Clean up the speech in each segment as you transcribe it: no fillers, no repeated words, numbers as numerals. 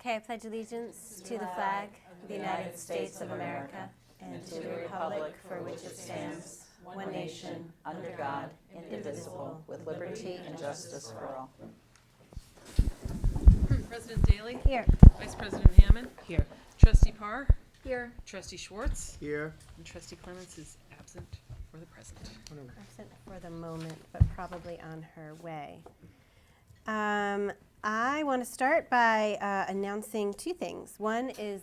Okay, I pledge allegiance to the flag of the United States of America and to the republic for which it stands, one nation, under God, indivisible, with liberty and justice for all. President Daly? Here. Vice President Hammond? Here. Trustee Parr? Here. Trustee Schwartz? Here. And Trustee Clements is absent for the present. Absent for the moment, but probably on her way. I want to start by announcing two things. One is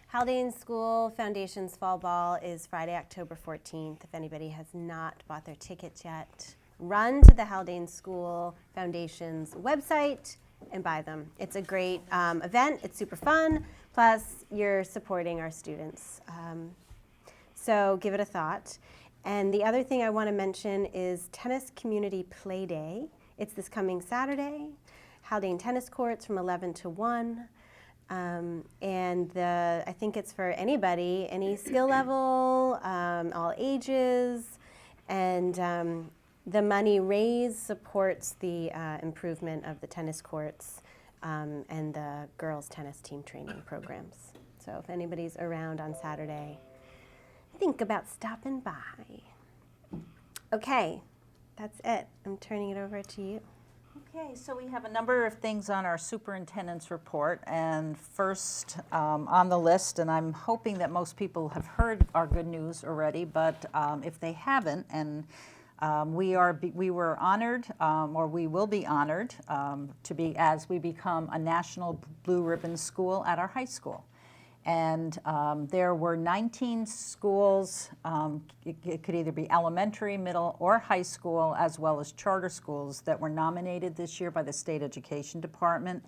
Haldane School Foundation's Fall Ball is Friday, October 14th. If anybody has not bought their tickets yet, run to the Haldane School Foundation's website and buy them. It's a great event. It's super fun. Plus, you're supporting our students. So give it a thought. And the other thing I want to mention is Tennis Community Play Day. It's this coming Saturday. Haldane tennis courts from 11 to 1. And I think it's for anybody, any skill level, all ages. And the money raised supports the improvement of the tennis courts and the girls' tennis team training programs. So if anybody's around on Saturday, think about stopping by. Okay, that's it. I'm turning it over to you. Okay, so we have a number of things on our superintendent's report, and first on the list, and I'm hoping that most people have heard our good news already, but if they haven't, and we were honored, or we will be honored as we become a national blue ribbon school at our high school. And there were 19 schools, it could either be elementary, middle, or high school, as well as charter schools that were nominated this year by the State Education Department.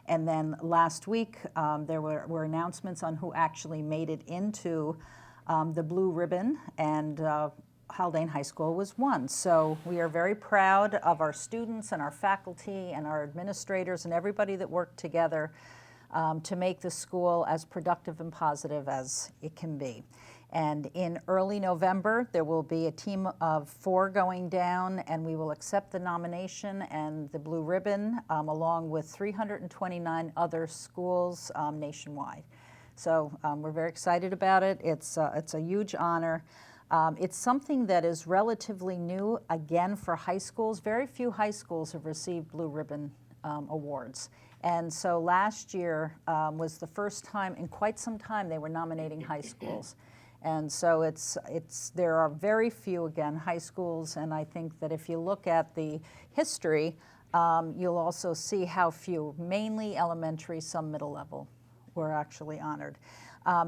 And then last week, there were announcements on who actually made it into the blue ribbon, and Haldane High School was one. So we are very proud of our students and our faculty and our administrators and everybody that worked together to make the school as productive and positive as it can be. And in early November, there will be a team of 4 going down, and we will accept the nomination and the blue ribbon along with 329 other schools nationwide. So we're very excited about it. It's a huge honor. It's something that is relatively new, again, for high schools. Very few high schools have received blue ribbon awards. And so last year was the first time in quite some time they were nominating high schools. And so there are very few, again, high schools, and I think that if you look at the history, you'll also see how few, mainly elementary, some middle level, were actually honored.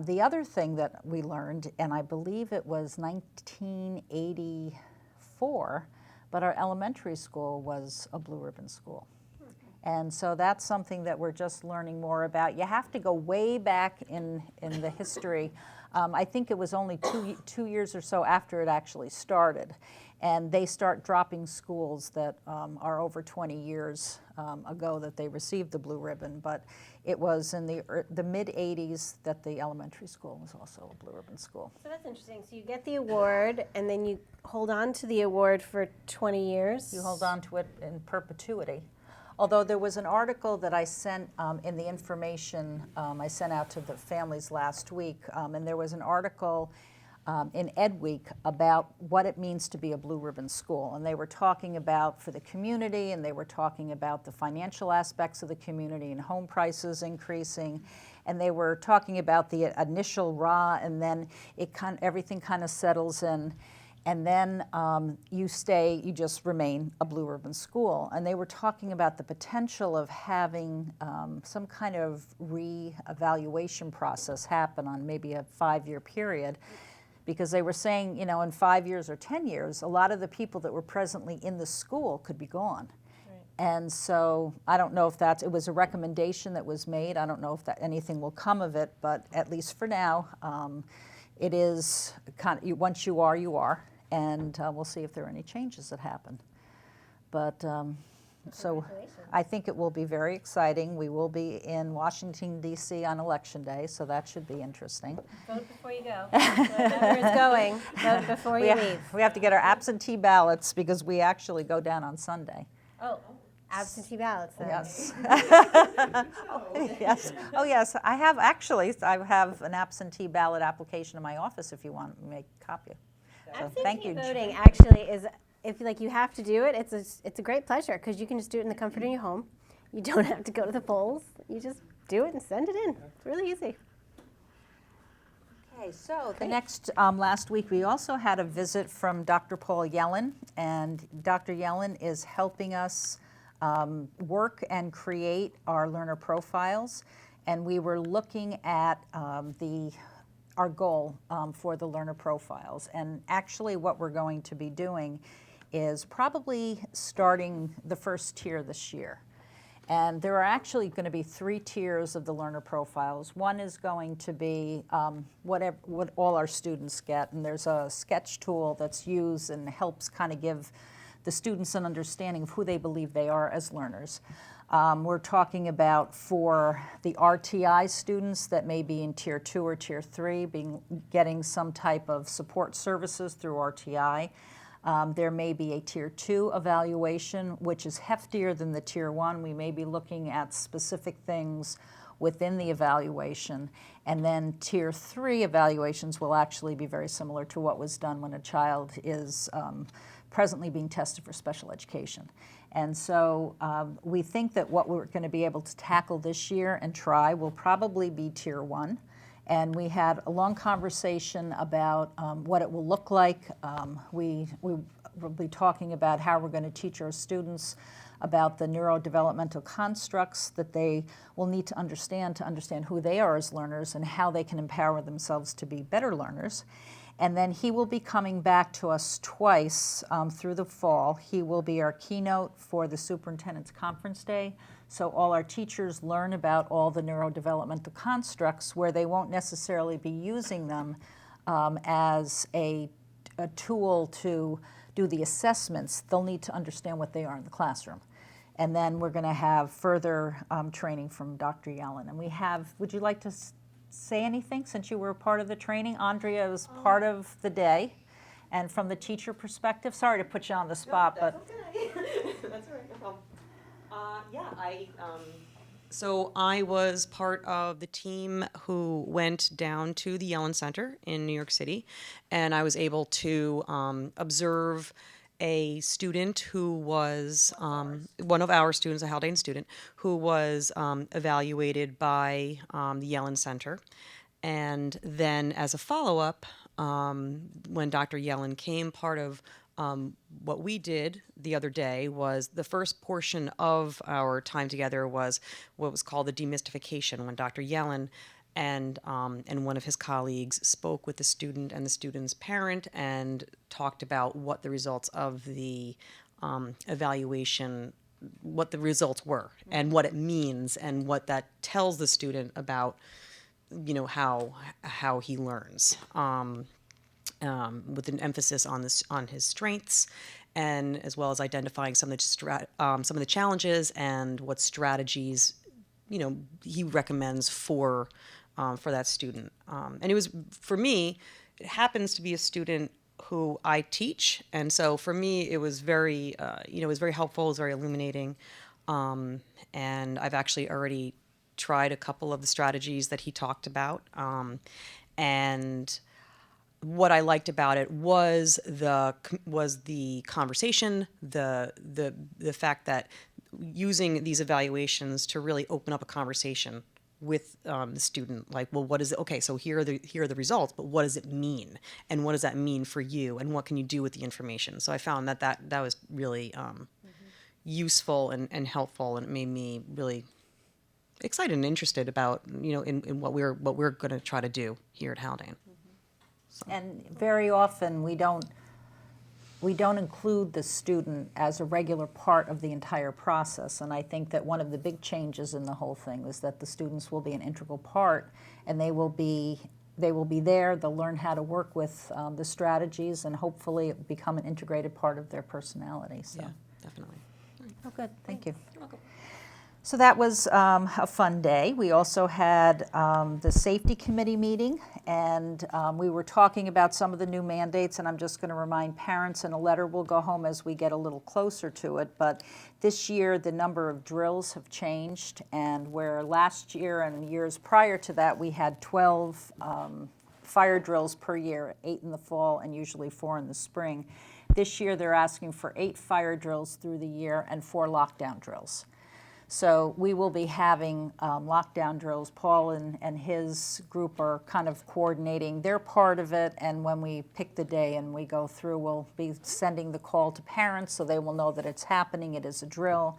The other thing that we learned, and I believe it was 1984, but our elementary school was a blue ribbon school. And so that's something that we're just learning more about. You have to go way back in the history. I think it was only two years or so after it actually started. And they start dropping schools that are over 20 years ago that they received the blue ribbon. But it was in the mid-'80s that the elementary school was also a blue ribbon school. So that's interesting. So you get the award, and then you hold on to the award for 20 years? You hold on to it in perpetuity. Although there was an article that I sent in the information I sent out to the families last week, and there was an article in Ed Week about what it means to be a blue ribbon school. And they were talking about for the community, and they were talking about the financial aspects of the community and home prices increasing. And they were talking about the initial raw, and then everything kind of settles in. And then you just remain a blue ribbon school. And they were talking about the potential of having some kind of re-evaluation process happen on maybe a 5-year period, because they were saying, in 5 years or 10 years, a lot of the people that were presently in the school could be gone. Right. And so I don't know if it was a recommendation that was made. I don't know if anything will come of it, but at least for now, it is once you are, you are. And we'll see if there are any changes that happen. But so I think it will be very exciting. We will be in Washington, D.C. on Election Day, so that should be interesting. Vote before you go. Wherever it's going, vote before you leave. We have to get our absentee ballots because we actually go down on Sunday. Oh, Absentee ballots, then. Yes. Yes. Oh, yes. I have an absentee ballot application in my office if you want to make a copy. So thank you. Voting actually is, if like you have to do it, it's a great pleasure because you can just do it in the comfort of your home. You don't have to go to the polls. You just do it and send it in. It's really easy. Okay, so the next, last week, we also had a visit from Dr. Paul Yellen, and Dr. Yellen is helping us work and create our learner profiles, and we were looking at our goal for the learner profiles. And actually what we're going to be doing is probably starting the first tier this year. And there are actually going to be 3 tiers of the learner profiles. One is going to be what all our students get, and there's a sketch tool that's used and helps kind of give the students an understanding of who they believe they are as learners. We're talking about for the RTI students that may be in Tier 2 or Tier 3, getting some type of support services through RTI. There may be a Tier 2 evaluation, which is heftier than the Tier 1. We may be looking at specific things within the evaluation. And then Tier 3 evaluations will actually be very similar to what was done when a child is presently being tested for special education. And so we think that what we're going to be able to tackle this year and try will probably be Tier 1. And we had a long conversation about what it will look like. We will be talking about how we're going to teach our students about the neurodevelopmental constructs that they will need to understand who they are as learners and how they can empower themselves to be better learners. And then he will be coming back to us twice through the fall. He will be our keynote for the Superintendent's Conference Day. So all our teachers learn about all the neurodevelopmental constructs where they won't necessarily be using them as a tool to do the assessments. They'll need to understand what they are in the classroom. And then we're going to have further training from Dr. Yellen. And we have, would you like to say anything since you were a part of the training? Andrea was part of the day. And from the teacher perspective, sorry to put you on the spot, no, that's okay. That's all right, no problem. So I was part of the team who went down to the Yellen Center in New York City, and I was able to observe a student who was one of our students, a Haldane student, who was evaluated by the Yellen Center. And then as a follow-up, when Dr. Yellen came, part of what we did the other day was the first portion of our time together was what was called the demystification, when Dr. Yellen and one of his colleagues spoke with the student and the student's parent and talked about what the results of the evaluation, what the results were and what it means and what that tells the student about, you know, how he learns. With an emphasis on his strengths, and as well as identifying some of the challenges and what strategies, you know, he recommends for that student. And it was, for me, it happens to be a student who I teach, and so for me it was very, it was very helpful, it was very illuminating, and I've actually already tried a couple of the strategies that he talked about, and what I liked about it was the conversation, the fact that using these evaluations to really open up a conversation with the student, like, well, what is it? Okay, so here are the results, but what does it mean, and what does that mean for you, and what can you do with the information? So I found that was really useful and helpful, and it made me really excited and interested about, you know, in what we're going to try to do here at Haldane. And very often we don't include the student as a regular part of the entire process. And I think that one of the big changes in the whole thing is that the students will be an integral part, and they will be there. They'll learn how to work with the strategies, and hopefully it will become an integrated part of their personality. So. Yeah, definitely. Oh, good. Thank you. You're welcome. So that was a fun day. We also had the safety committee meeting, and we were talking about some of the new mandates, and I'm just going to remind parents, and a letter will go home as we get a little closer to it. But this year, the number of drills have changed, and where last year and years prior to that, we had 12 fire drills per year, 8 in the fall and usually 4 in the spring. This year, they're asking for 8 fire drills through the year and 4 lockdown drills. So we will be having lockdown drills. Paul and his group are kind of coordinating their part of it, and when we pick the day and we go through, we'll be sending the call to parents so they will know that it's happening, it is a drill,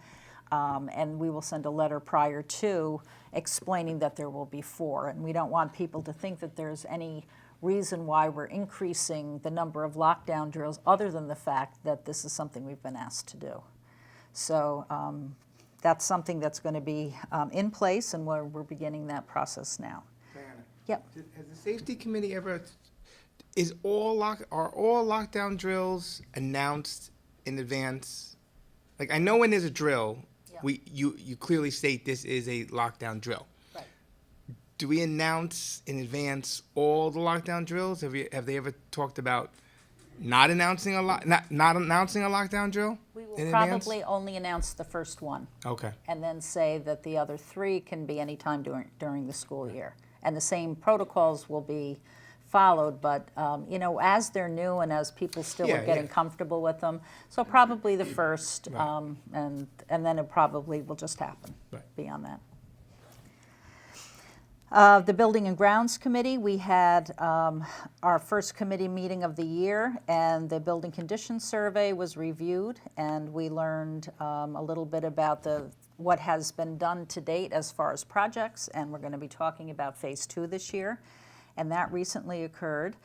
and we will send a letter prior to explaining that there will be 4. And we don't want people to think that there's any reason why we're increasing the number of lockdown drills other than the fact that this is something we've been asked to do. So that's something that's going to be in place, and we're beginning that process now. Diana, Yep. has the safety committee ever, are all lockdown drills announced in advance? Like, I know when there's a drill, Yeah. you clearly state this is a lockdown drill. Right. Do we announce in advance all the lockdown drills? Have they ever talked about not announcing not announcing a lockdown drill? We will in advance? probably only announce the first one, Okay. and then say that the other 3 can be anytime during the school year. And the same protocols will be followed, but as they're new and as people still Yeah, are getting yeah. comfortable with them, so probably the first, Right. and then it probably will just happen Right. beyond that. The Building and Grounds Committee, we had our first committee meeting of the year, and the building condition survey was reviewed, and we learned a little bit about what has been done to date as far as projects, and we're going to be talking about Phase 2 this year, and that recently occurred.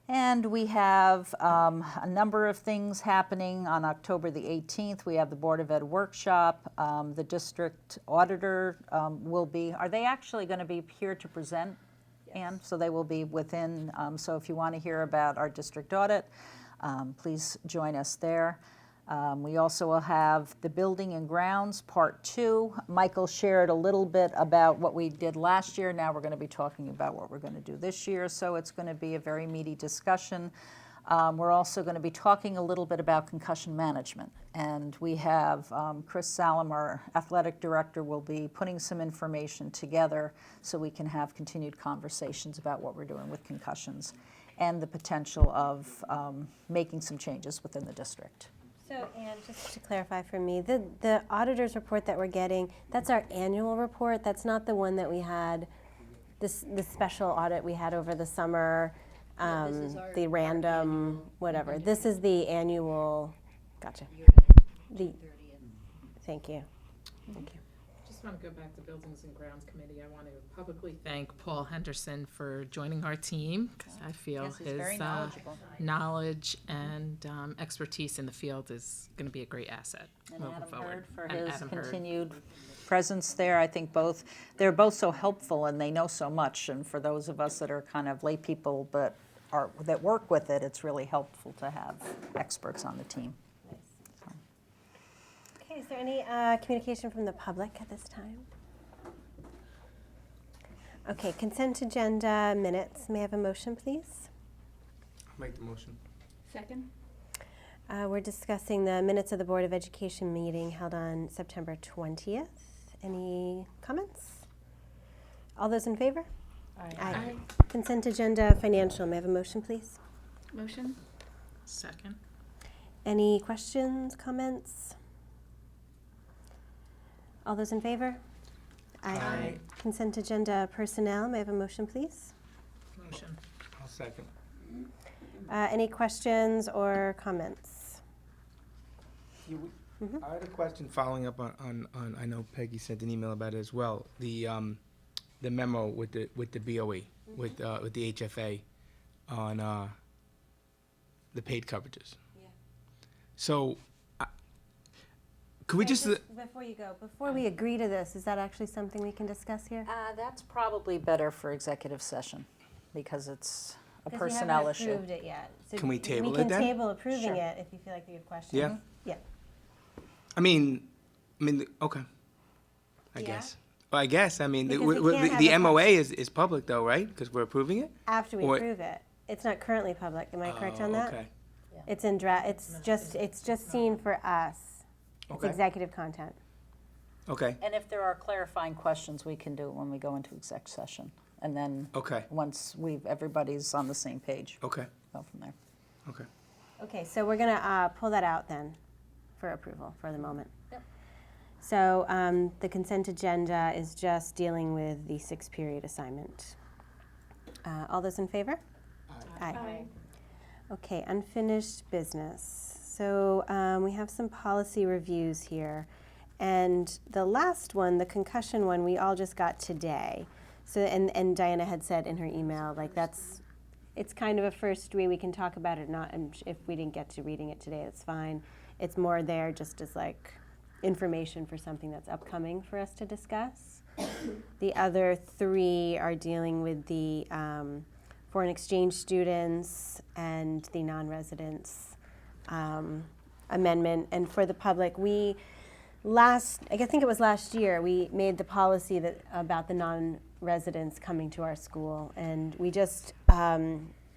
And we have a number of things happening. On October the 18th, we have the Board of Ed workshop. The district auditor will be, are they actually going to be here to present, Ann? So they will be within, so if you want to hear about our district audit, please join us there. We also will have the Building and Grounds Part 2. Michael shared a little bit about what we did last year. Now we're going to be talking about what we're going to do this year, so it's going to be a very meaty discussion. We're also going to be talking a little bit about concussion management, and we have Chris Salem, our athletic director, will be putting some information together so we can have continued conversations about what we're doing with concussions and the potential of making some changes within the district. So, Anne, just to clarify for me, the auditor's report that we're getting, that's our annual report. That's not the one that we had, the special audit we had over the summer, the random, whatever. This is the annual, gotcha. Thank you. Thank you. Just want to go back to Buildings and Grounds Committee. I want to publicly thank Paul Henderson for joining our team, because I feel Yes, he's his very knowledgeable. knowledge and expertise in the field is going to be a great asset And moving Adam forward. Hurd for And his Adam Hurd. continued presence there. I think they're both so helpful and they know so much. And for those of us that are kind of lay people but that work with it, it's really helpful to have experts on the team. Okay, is there any communication from the public at this time? Okay, consent agenda minutes. May I have a motion, please? I'll make the motion. Second? We're discussing the minutes of the Board of Education meeting held on September 20th. Any comments? All those in favor? Aye. Consent agenda financial. May I have a motion, please? Motion? Second. Any questions, comments? All those in favor? Aye. Consent agenda personnel. May I have a motion, please? Motion. I'll second. Any questions or comments? I had a question following up on I know Peggy sent an email about it as well. The memo with the BOE with the HFA on the paid coverages. Yeah. So could we just Before you go, before we agree to this, is that actually something we can discuss here? That's probably better for executive session because it's a 'Cause personnel we issue. haven't approved it yet. So Can we table We it can then? table approving Sure. it if you feel like you have questions. Yeah. Yeah. I mean okay. I Yeah? guess. Well, I guess, I mean, Because we can't have the a pub- MOA is public though, right? Because we're approving it? After we Or- approve it. It's not currently public, am I correct on Oh, that? okay. It's in draft, it's just seen for us. It's Okay. executive content. Okay, And if there are clarifying questions, we can do it when we go into exec session. And then, okay, once everybody's on the same page, okay, go from there. okay. Okay, so we're gonna pull that out then for approval for the moment. Yep. So the consent agenda is just dealing with the 6-period assignment. All those in favor? Aye. Okay, unfinished business. So we have some policy reviews here. And the last one, the concussion one, we all just got today. So, and Diana had said in her email, like it's kind of a first read. We can talk about it, not, and if we didn't get to reading it today, it's fine. It's more there just as like information for something that's upcoming for us to discuss. The other 3 are dealing with the foreign exchange students and the non-residents amendment. And for the public, I think it was last year, we made the policy about the non-residents coming to our school. And we just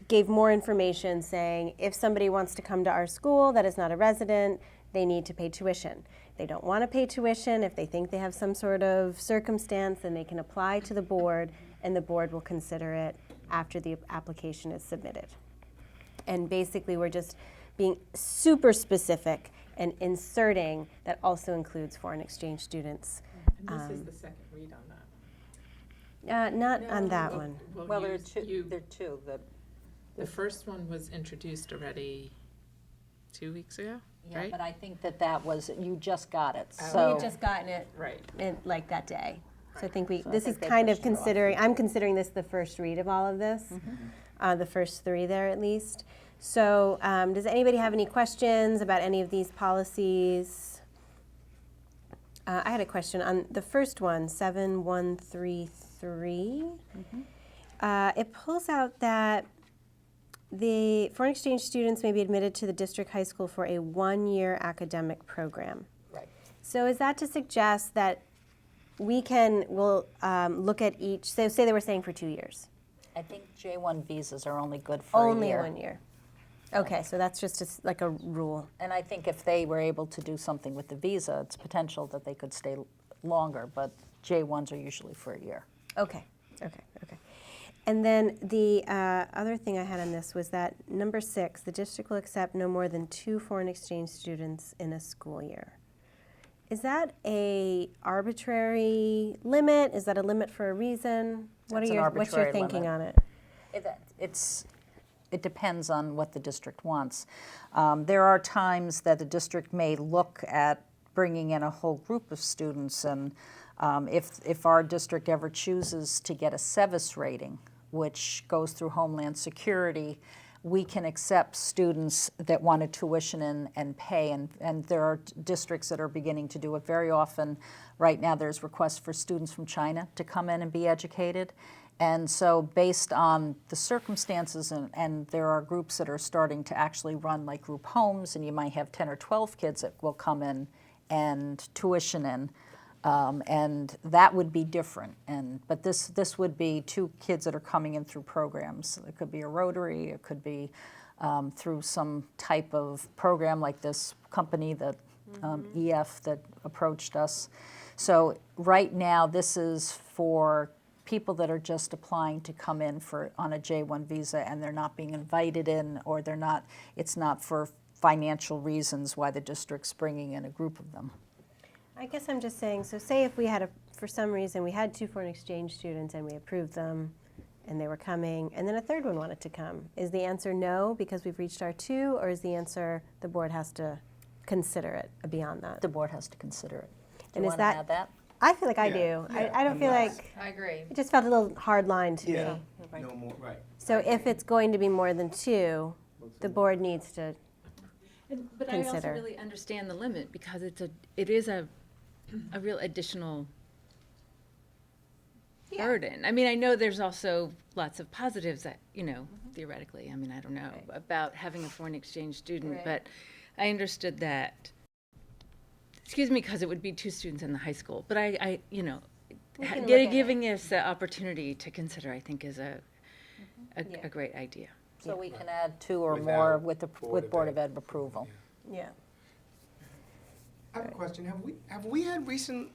gave more information saying if somebody wants to come to our school that is not a resident, they need to pay tuition. They don't want to pay tuition. If they think they have some sort of circumstance, then they can apply to the board, and the board will consider it after the application is submitted. And basically, we're just being super specific and inserting that also includes foreign exchange students. And this is the second read on that. Not on that Oh, one. Well, there are you- two that. The first one was introduced already 2 weeks ago, Yeah, right? but I think that was, you just got it, We so. had just gotten it Right. like that day. So I think So I this think is they kind of pushed it off. considering, I'm considering this the first read of all of this, the first 3 there at least. So does anybody have any questions about any of these policies? I had a question on the first one, 7133. It pulls out that the foreign exchange students may be admitted to the district high school for a 1-year academic program. Right. So is that to suggest that we'll look at each, so say they were saying for 2 years? I think J1 visas are only good for a Only year. 1 year. Okay, so that's just like a rule. And I think if they were able to do something with the visa, it's potential that they could stay longer, but J1s are usually for a year. Okay. And then the other thing I had on this was that number 6, the district will accept no more than 2 foreign exchange students in a school year. Is that a arbitrary limit? Is that a limit for a reason? That's an What's your arbitrary thinking limit. on it? It depends on what the district wants. There are times that the district may look at bringing in a whole group of students, and if our district ever chooses to get a SEVIS rating, which goes through Homeland Security, we can accept students that want to tuition in and pay, and there are districts that are beginning to do it very often. Right now, there's requests for students from China to come in and be educated. And so based on the circumstances, and there are groups that are starting to actually run like group homes, and you might have 10 or 12 kids that will come in and tuition in, and that would be different. But this would be 2 kids that are coming in through programs. It could be a Rotary, it could be through some type of program like this company that EF that approached us. So right now, this is for people that are just applying to come in on a J1 visa, and they're not being invited in, or it's not for financial reasons why the district's bringing in a group of them. I guess I'm just saying, so say if we had for some reason, we had 2 foreign exchange students and we approved them and they were coming, and then a 3rd one wanted to come. Is the answer no because we've reached our 2, or is the answer the board has to consider it beyond that? The board has to consider it. Do And you is want to that- add that? I feel like I do. Yeah, I don't feel unless- like, I agree. it just felt a little hard line to Yeah, me. no more, right. So if it's going to be more than 2, the board needs to, But I also Consider. really understand the limit because it is a real additional burden. I mean, I know there's also lots of positives that, theoretically, I mean, I don't know, about having a foreign exchange student, Right. but I understood that excuse me, because it would be 2 students in the high school. But I you know, We can look at it. giving us the opportunity to consider, I think, is a Yeah. great idea. So we can add 2 or Without more with Board of Board Ed. of Ed approval. Yeah. I have a question. Have we had recent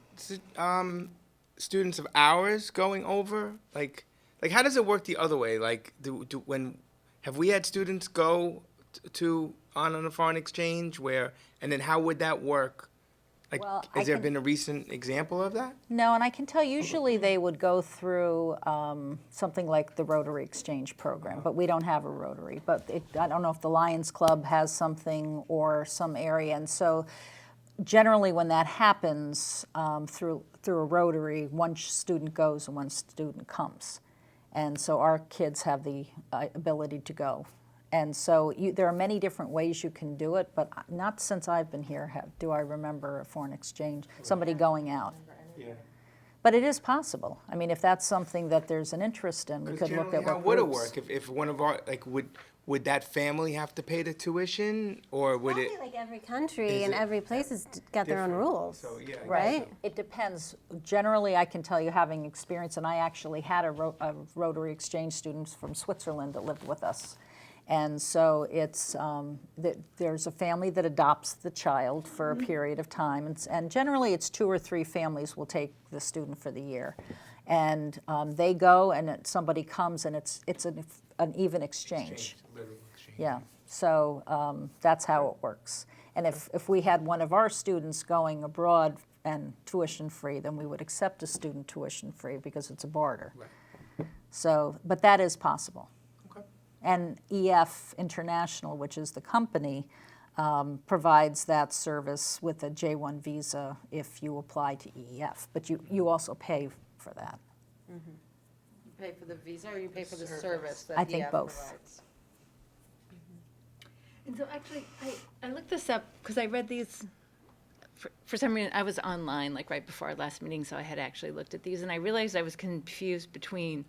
students of ours going over? Like how does it work the other way? Like have we had students go to on a foreign exchange and then how would that work? Like, Well, has there can- been a recent example of that? No, and I can tell usually they would go through something like the Rotary Exchange program, but we don't have a Rotary. But I don't know if the Lions Club has something or some area. And so generally when that happens through a Rotary, one student goes and one student comes. And so our kids have the ability to go. And so there are many different ways you can do it, but not since I've been here do I remember a foreign exchange, somebody going out. Yeah. But it is possible. I mean, if that's something that there's an interest in, we Because could look generally, at how what would it groups. work if one of our would that family have to pay the tuition or would it? Probably like every country Is and it every place has got their own different? rules. So, yeah, I guess right? so. It depends. Generally, I can tell you, having experience, and I actually had a Rotary Exchange student from Switzerland that lived with us. And so it's there's a family that adopts the child for a period of time, and generally it's 2 or 3 families will take the student for the year, and they go, and somebody comes, and it's an even exchange. Literal exchange. Yeah. So that's how it works. And if we had one of our students going abroad and tuition free, then we would accept a student tuition free because it's a barter. Right. So, but that is possible. Okay. And EF International, which is the company, provides that service with a J1 visa if you apply to EF. But you also pay for that. You pay for the visa or you pay for the service I think both. And so actually, I looked this up because I read these, for some reason, I was online like right before our last meeting, so I had actually looked at these, and I realized I was confused between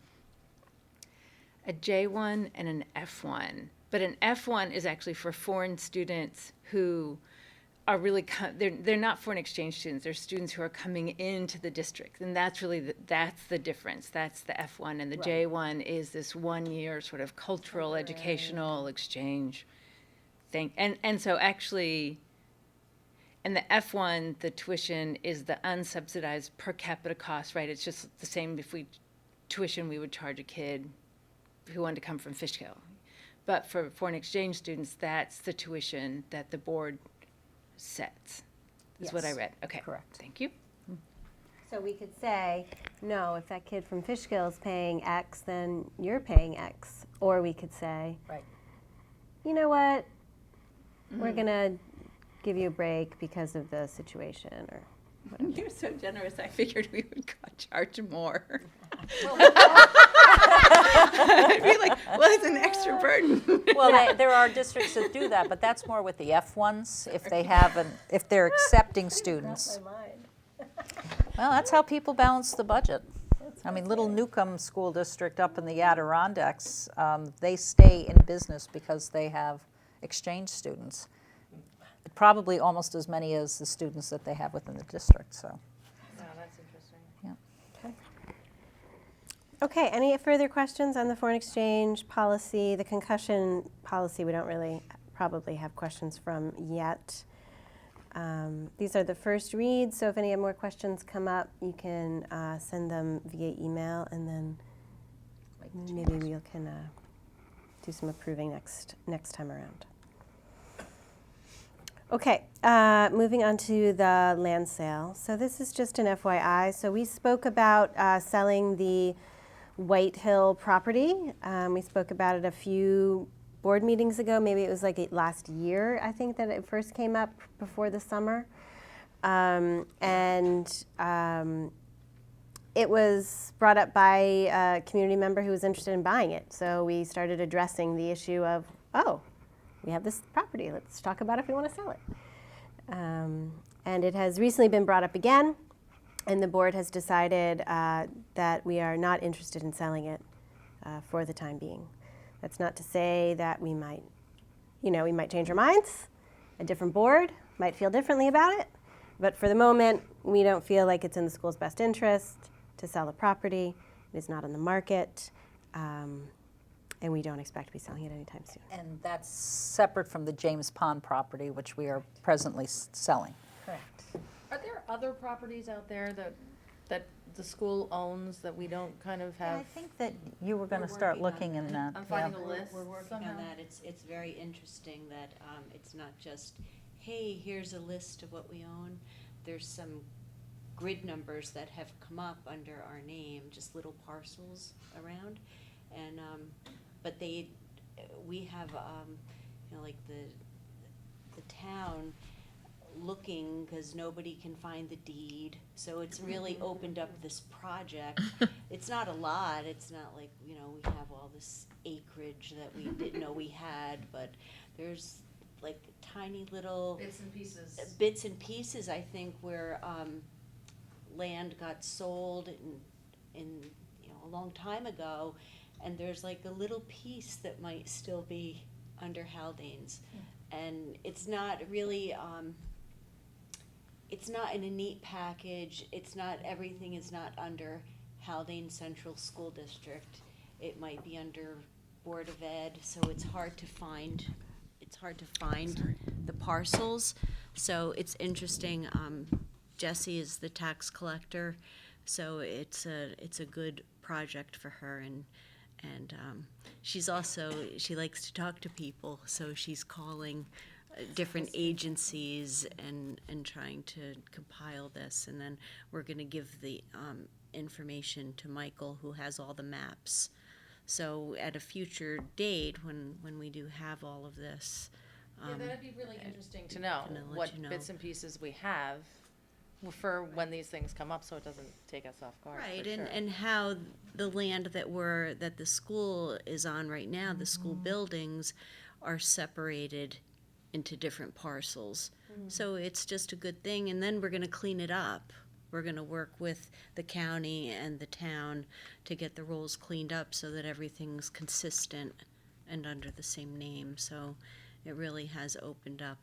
a J1 and an F1. But an F1 is actually for foreign students who are really, they're not foreign exchange students, they're students who are coming into the district. And that's really, that's the difference. That's the F1. And the J1 is this 1-year sort of cultural, educational exchange thing. And so actually, and the F1, the tuition is the unsubsidized per capita cost, right? It's just the same if tuition we would charge a kid who wanted to come from Fishkill. But for foreign exchange students, that's the tuition that the board sets, is what I Yes, read. Okay. correct. Thank you. So we could say, no, if that kid from Fishkill is paying X, then you're paying X. Or we could say, Right. you know what, we're going to give you a break because of the situation. Or You're so generous, I figured we would charge more. I'd be like, well, it's an extra burden. Well, there are districts that do that, but that's more with the F1s, if they're accepting students. Well, that's how people balance the budget. I mean, Little Newcomb School District up in the Adirondacks, they stay in business because they have exchange students. Probably almost as many as the students that they have within the district, so. Wow, that's interesting. Yeah. Okay, any further questions on the foreign exchange policy? The concussion policy, we don't really probably have questions from yet. These are the first reads, so if any more questions come up, you can send them via email, and then maybe we can do some approving next time around. Okay, moving on to the land sale. So this is just an FYI. So we spoke about selling the White Hill property. We spoke about it a few board meetings ago. Maybe it was like last year, I think, that it first came up before the summer. It was brought up by a community member who was interested in buying it. So we started addressing the issue of, oh, we have this property, let's talk about if we want to sell it. And it has recently been brought up again, and the board has decided that we are not interested in selling it for the time being. That's not to say that we might change our minds. A different board might feel differently about it, But for the moment, we don't feel like it's in the school's best interest to sell the property. It is not on the market, and we don't expect to be selling it anytime soon. And that's separate from the James Pond property, which we are presently selling. Correct. Are there other properties out there that the school owns that we don't kind of Yeah, I have? think that you were going to start looking in that. I'm yeah. finding a list We're working somehow. on that. It's very interesting that it's not just, hey, here's a list of what we own. There's some grid numbers that have come up under our name, just little parcels around. And, but we have, like the town looking because nobody can find the deed. So it's really opened up this project. It's not a lot. It's not like, we have all this acreage that we didn't know we had, but there's like tiny little bits and pieces, I think, where land got sold in a long time ago, and there's like a little piece that might still be under Haldane's. And it's not really, it's not in a neat package. It's not, everything is not under Haldane Central School District. It might be under Board of Ed, so it's hard to find. It's hard to find the parcels. So it's interesting. Jessie is the tax collector, so it's a good project for her, and she's also, she likes to talk to people, so she's calling different agencies and trying to compile this, and then we're going to give the information to Michael, who has all the maps. So at a future date, when we do have all of this, Yeah, that'd be really interesting to know gonna let what you know. bits and pieces we have for when these things come up, so it doesn't take us off guard. right, for sure. and how the land that the school is on right now, the school buildings are separated into different parcels. So it's just a good thing, and then we're gonna clean it up. We're gonna work with the county and the town to get the rolls cleaned up so that everything's consistent and under the same name. So it really has opened up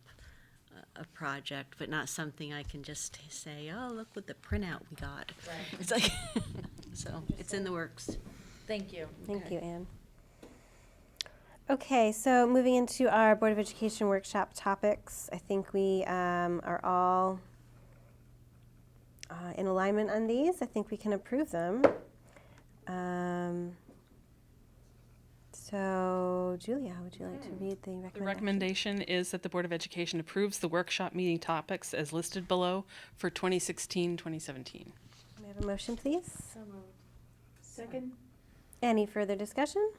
a project, but not something I can just say, oh, look what the printout we got. It's like, so it's in the works. Thank you. Thank you, Anne. Okay, so moving into our Board of Education workshop topics, I think we are all in alignment on these. I think we can approve them. So, Julia, would you like to read the recommendation? The recommendation is that the Board of Education approves the workshop meeting topics as listed below for 2016-2017. May I have a motion, please? Second? Any further discussion?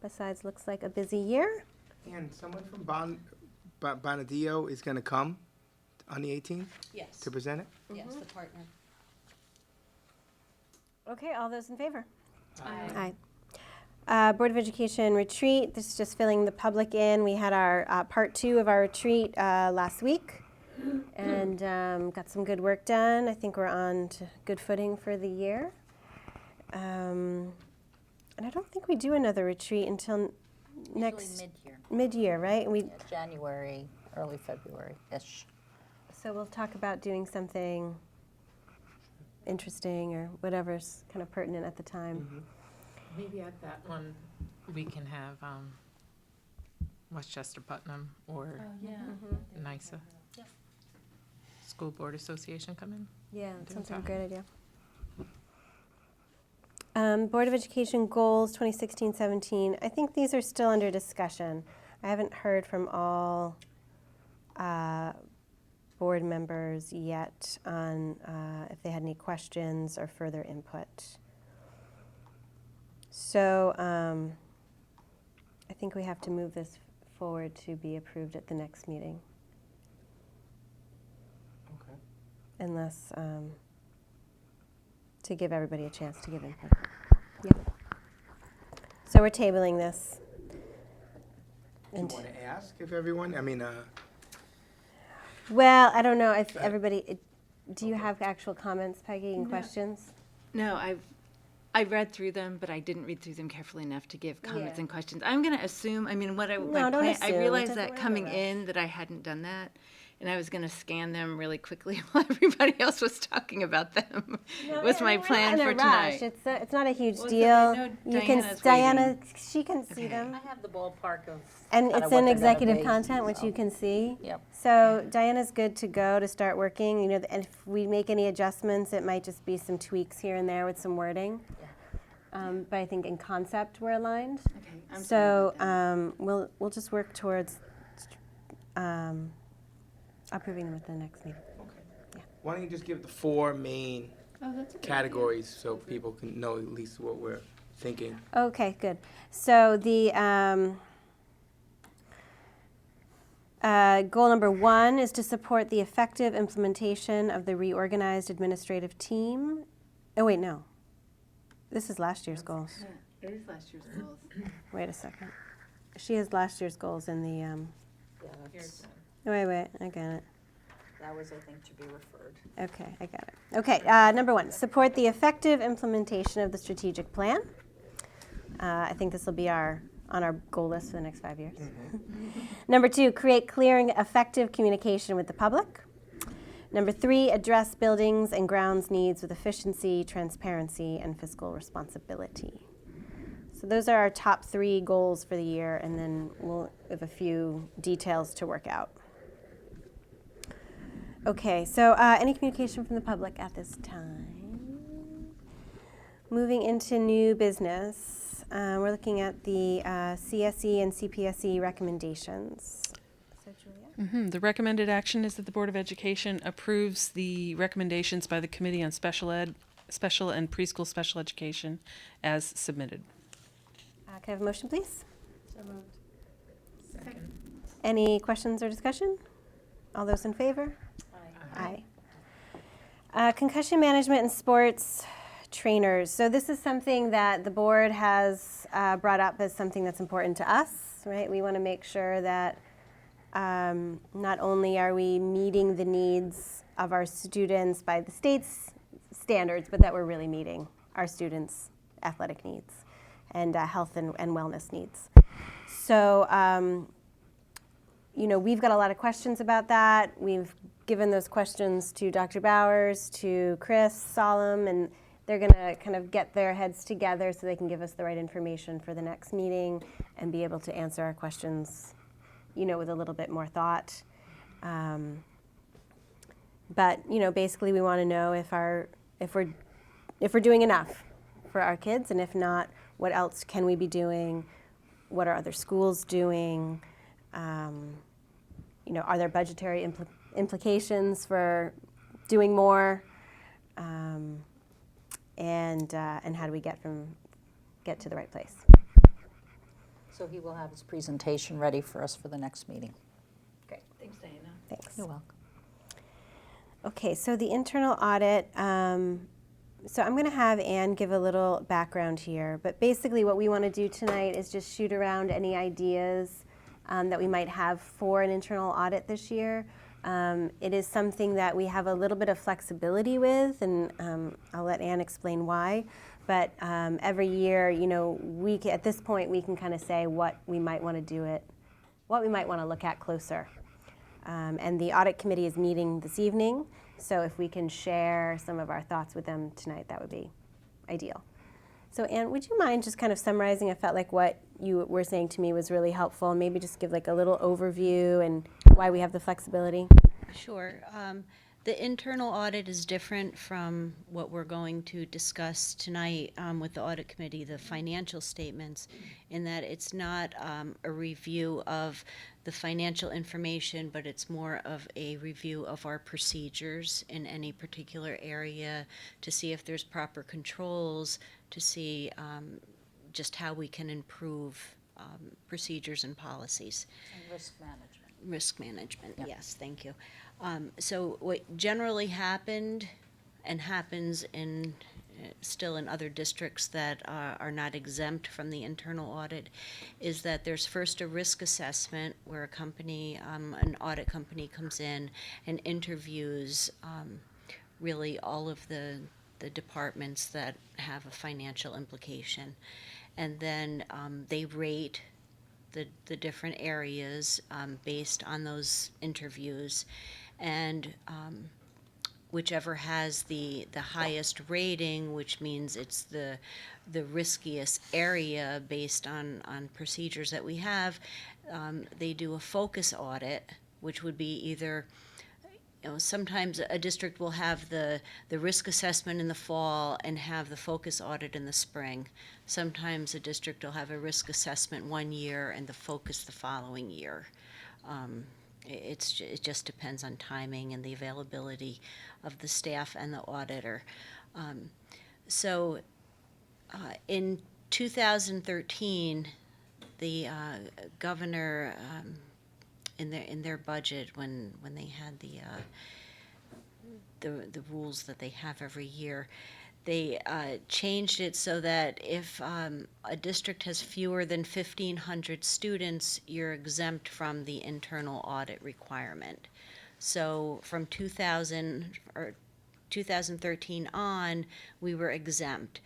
Besides, looks like a busy year. And someone from Bonadillo is going to come on the 18th Yes, to present it? yes, the partner. Okay, all those in favor? Aye. Board of Education retreat, this is just filling the public in. We had our part 2 of our retreat last week and got some good work done. I think we're on to good footing for the year. And I don't think we do another retreat until next Usually mid-year. mid-year, right? Yeah, January, early February-ish. So we'll talk about doing something interesting or whatever's kind of pertinent at the time. Maybe at that one, we can have Westchester Putnam or Yeah. NISA. School Board Association come in. Yeah, that Do sounds like a that. great idea. Board of Education goals 2016-17. I think these are still under discussion. I haven't heard from all board members yet on if they had any questions or further input. So I think we have to move this forward to be approved at the next meeting. Okay. Unless, to give everybody a chance to give input. Yeah. So we're tabling this. Do you want to ask if everyone, Well, I don't know if everybody, do you have actual comments, Peggy, and questions? No, I read through them, but I didn't read through them carefully enough to give comments Yeah. and questions. I'm going to assume, I mean, what I, my No, don't plan, I assume. realized Doesn't that matter, coming rush. in that I hadn't done that, and I was going to scan them really quickly while everybody else was talking about them. Was my plan for tonight. It's not a huge Well, deal. I know You can, Diana's Diana, she can see Okay. them. I have the ballpark of And kinda it's what in they're gonna executive be, content, which so. you can see. Yep. So Diana's good to go to start working. You know, and if we make any adjustments, it might just be some tweaks here and there with some wording. But I think in concept we're aligned. Okay, I'm sorry So about that. we'll just work towards approving them at the next meeting. Why don't you just give the 4 main Oh, that's a good idea. categories so people can know at least what we're thinking? Okay, good. So the goal number 1 is to support the effective implementation of the reorganized administrative team. Oh, wait, no. This is last year's goals. Yeah, it is last year's goals. Wait a second. She has last year's goals in the, Yeah, Here's that's, one. wait, I got it. that was, I think, to be referred. Okay, I got it. Okay, number 1, support the effective implementation of the strategic plan. I think this will be on our goal list for the next 5 years. Number 2, create clear and effective communication with the public. Number 3, address buildings and grounds needs with efficiency, transparency, and fiscal responsibility. So those are our top 3 goals for the year, and then we'll have a few details to work out. Okay, so any communication from the public at this time? Moving into new business, we're looking at the CSE and CPSE recommendations. So Julia? The recommended action is that the Board of Education approves the recommendations by the Committee on Special and Preschool Special Education as submitted. Can I have a motion, please? So moved. Second. Any questions or discussion? All those in favor? Aye. Concussion management and sports trainers. So this is something that the board has brought up as something that's important to us, right? We want to make sure that not only are we meeting the needs of our students by the state's standards, but that we're really meeting our students' athletic needs and health and wellness needs. So, you know, we've got a lot of questions about that. We've given those questions to Dr. Bowers, to Chris Solom, and they're going to kind of get their heads together so they can give us the right information for the next meeting and be able to answer our questions, you know, with a little bit more thought. But, you know, basically we want to know if we're doing enough for our kids, and if not, what else can we be doing? What are other schools doing? You know, are there budgetary implications for doing more? And how do we get to the right place? So he will have his presentation ready for us for the next meeting. Great, Thanks, Diana. thanks. You're welcome. Okay, so the internal audit. So I'm going to have Anne give a little background here, but basically what we want to do tonight is just shoot around any ideas that we might have for an internal audit this year. It is something that we have a little bit of flexibility with, and I'll let Anne explain why. But every year, you know, at this point we can kind of say what we might want to what we might want to look at closer. And the audit committee is meeting this evening, so if we can share some of our thoughts with them tonight, that would be ideal. So Anne, would you mind just kind of summarizing? I felt like what you were saying to me was really helpful. Maybe just give like a little overview and why we have the flexibility. Sure. The internal audit is different from what we're going to discuss tonight with the audit committee, the financial statements, in that it's not a review of the financial information, but it's more of a review of our procedures in any particular area to see if there's proper controls, to see just how we can improve procedures and policies. And risk management. Risk management, Yep. yes, thank you. So what generally happened and happens still in other districts that are not exempt from the internal audit is that there's first a risk assessment where a company, an audit company comes in and interviews really all of the the departments that have a financial implication. And then they rate the different areas based on those interviews. And whichever has the highest rating, which means it's the riskiest area based on procedures that we have, they do a focus audit, which would be either, sometimes a district will have the risk assessment in the fall and have the focus audit in the spring. Sometimes a district will have a risk assessment one year and the focus the following year. It just depends on timing and the availability of the staff and the auditor. So in 2013, the governor, in their budget, when they had the rules that they have every year, they changed it so that if a district has fewer than 1,500 students, you're exempt from the internal audit requirement. So from 2013 on, we were exempt.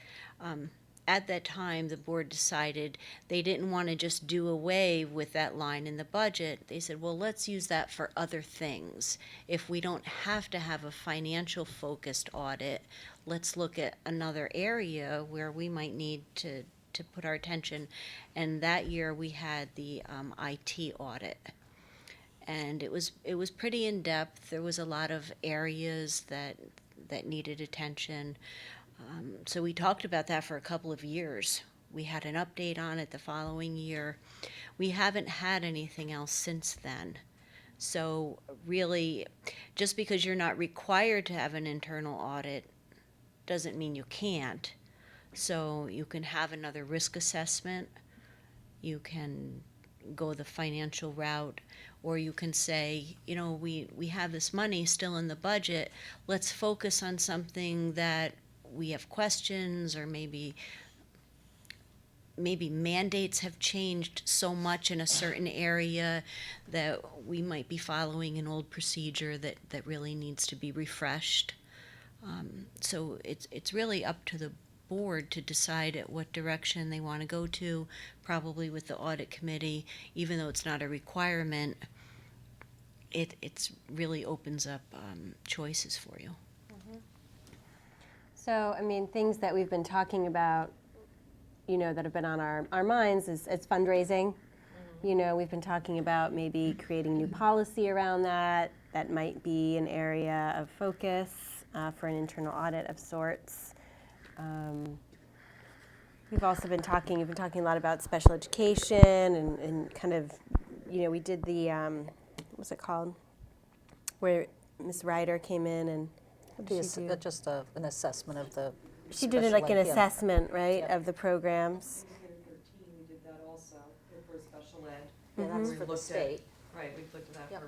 At that time, the board decided they didn't want to just do away with that line in the budget. They said, well, let's use that for other things. If we don't have to have a financial focused audit, let's look at another area where we might need to put our attention. And that year we had the IT audit. And it was pretty in-depth. There was a lot of areas that needed attention. So we talked about that for a couple of years. We had an update on it the following year. We haven't had anything else since then. So really, just because you're not required to have an internal audit doesn't mean you can't. So you can have another risk assessment. You can go the financial route, or you can say, we have this money still in the budget. Let's focus on something that we have questions, or maybe mandates have changed so much in a certain area that we might be following an old procedure that really needs to be refreshed. So it's really up to the board to decide at what direction they want to go to, probably with the audit committee. Even though it's not a requirement, it's really opens up choices for you. So, things that we've been talking about, that have been on our minds is fundraising. We've been talking about maybe creating new policy around that. That might be an area of focus for an internal audit of sorts. We've also been talking a lot about special education and kind of, we did the, what's it called? Where Ms. Ryder came in and what did she do? Just an assessment of the. She did it like an assessment, right, of the programs. In 2013, we did that also for special ed. Yeah, that's We for the looked at- state. Right, we've looked at that Yep.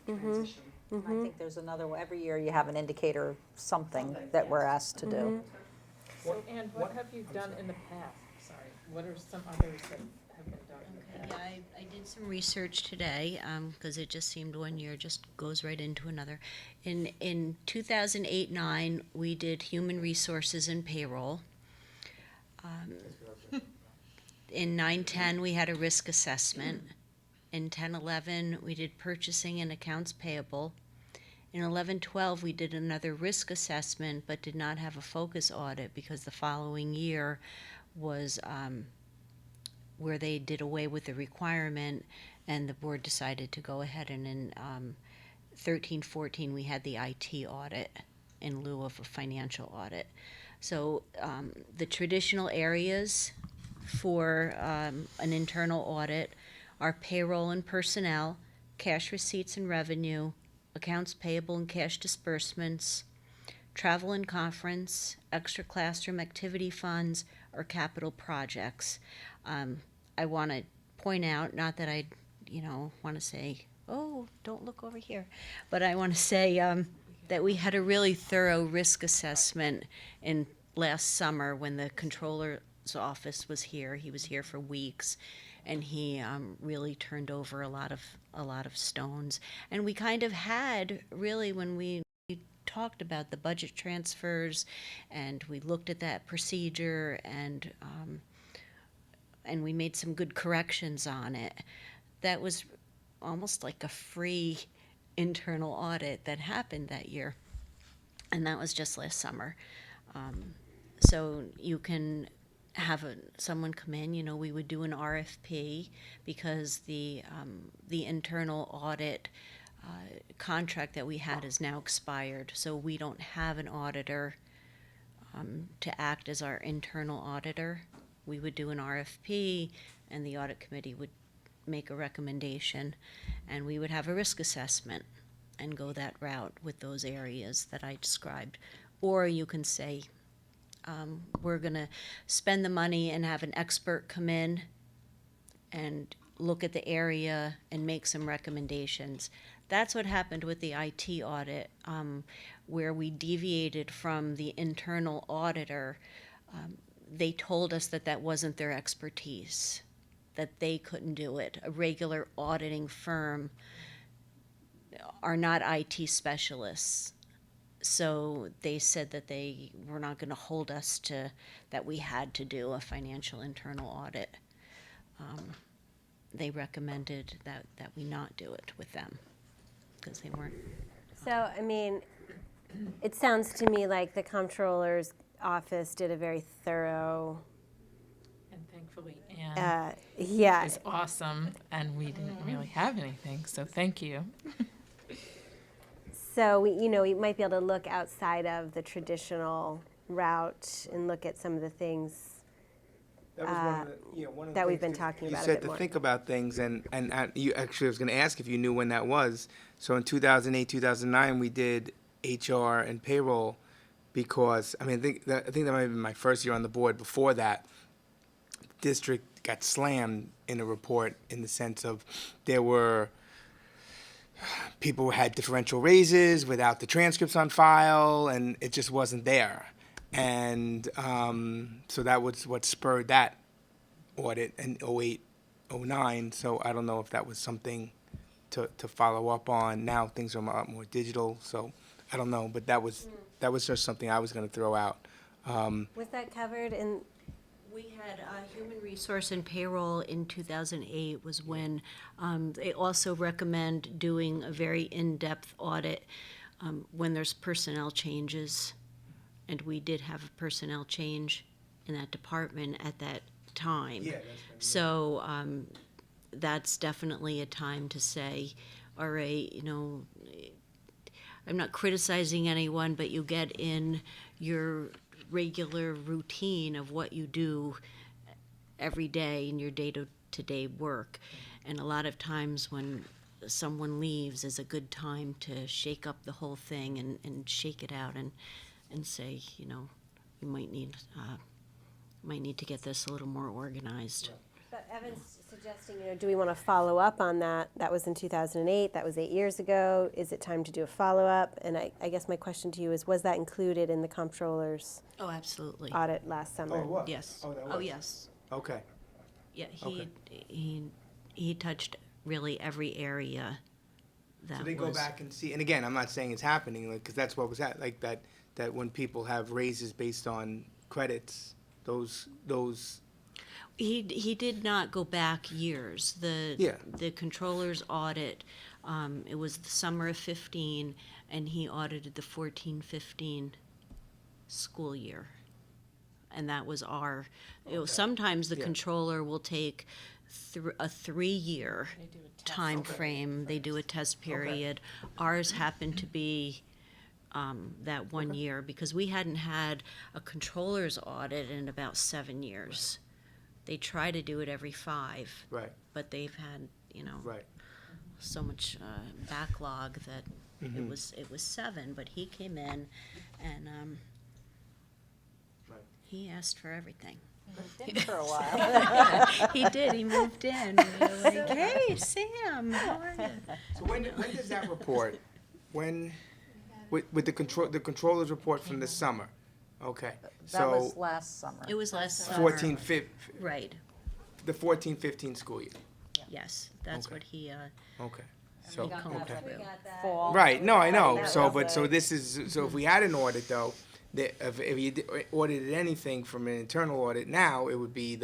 for transition. I think there's another one. Every year you have an indicator, something that we're asked to do. So, Anne, what have you done in the past? Sorry, what are some others that have been done in the past? Yeah, I did some research today, because it just seemed one year just goes right into another. In 2008-9, we did human resources and payroll. In 9-10, we had a risk assessment. In 10-11, we did purchasing and accounts payable. In 11-12, we did another risk assessment, but did not have a focus audit because the following year was where they did away with the requirement, and the board decided to go ahead. And in 13-14, we had the IT audit in lieu of a financial audit. So the traditional areas for an internal audit are payroll and personnel, cash receipts and revenue, accounts payable and cash disbursements, travel and conference, extra classroom activity funds, or capital projects. I want to point out, not that I, want to say, oh, don't look over here, but I want to say that we had a really thorough risk assessment in last summer when the controller's office was here. He was here for weeks, and he really turned over a lot of stones. And we kind of had, really, when we talked about the budget transfers, and we looked at that procedure, and we made some good corrections on it. That was almost like a free internal audit that happened that year, and that was just last summer. So you can have someone come in. We would do an RFP because the internal audit contract that we had is now expired, so we don't have an auditor to act as our internal auditor. We would do an RFP, and the audit committee would make a recommendation, and we would have a risk assessment and go that route with those areas that I described. Or you can say, we're going to spend the money and have an expert come in and look at the area and make some recommendations. That's what happened with the IT audit, where we deviated from the internal auditor. They told us that that wasn't their expertise, that they couldn't do it. A regular auditing firm are not IT specialists. So they said that they were not going to hold us to that we had to do a financial internal audit. They recommended that we not do it with them because they weren't. So, I mean, it sounds to me like the comptroller's office did a very thorough, And thankfully, Anne yeah. is awesome, and we didn't really have anything, so thank you. So we might be able to look outside of the traditional route and look at some of the things That was one of the that we've things been talking about a You said bit to more. think about things, and you actually, I was going to ask if you knew when that was. So in 2008, 2009, we did HR and payroll because, I think that might have been my first year on the board. Before that, district got slammed in a report in the sense of there were people who had differential raises without the transcripts on file, and it just wasn't there. And so that was what spurred that audit in 08, 09. So I don't know if that was something to follow up on. Now things are a lot more digital, so I don't know. But that was just something I was going to throw out. Was that covered in? We had human resource and payroll in 2008 was when they also recommend doing a very in-depth audit when there's personnel changes. And we did have a personnel change in that department at that time. Yeah, that's right. So that's definitely a time to say, all right, I'm not criticizing anyone, but you get in your regular routine of what you do every day in your day-to-day work. And a lot of times when someone leaves is a good time to shake up the whole thing and shake it out and say, you might need to get this a little more organized. But Evan's suggesting, do we want to follow up on that? That was in 2008. That was 8 years ago. Is it time to do a follow-up? And I guess my question to you is, was that included in the comptroller's Oh, absolutely. audit last summer? Oh, it was? Yes. Oh, that Oh, was? yes. Okay. Yeah, Okay. he touched really every area that So they go back and see, and again, I'm not saying it's happening, because that's what was that when people have raises based on credits, those. He did not go back years. Yeah. The controller's audit, it was the summer of 15, and he audited the 14-15 school year. And that was our, sometimes the Yeah. controller will take a 3-year They do a test. time frame. They do a test period. Ours happened to be that 1 year because we hadn't had a controller's audit in about 7 years. They try to do it every 5, Right, but they've had, right. so much backlog that it was 7. But he came in and Right. he asked for everything. Did for a while. He did. He moved in. And we were like, "Hey, Sam, how are you?" So when does that report, with the controller's report from this summer? Okay, That was so last summer. It was last summer. 14, 15, Right. the 14, 15 school year. Yes, that's Okay. what he. Okay. So, We got that. okay. We got that. Fall. Right, no, I know, That so, was but, so a- this is, so if we had an audit though, that if you audited anything from an internal audit now, it would be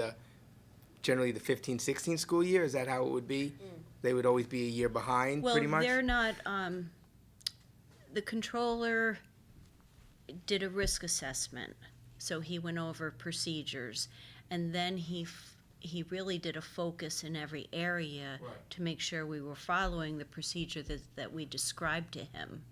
generally the 15-16 school year, is that how it would be? They would always be a year behind, pretty much? Well, they're not, the controller did a risk assessment, so he went over procedures, and then he really did a focus in every area Right. to make sure we were following the procedure that we described to him.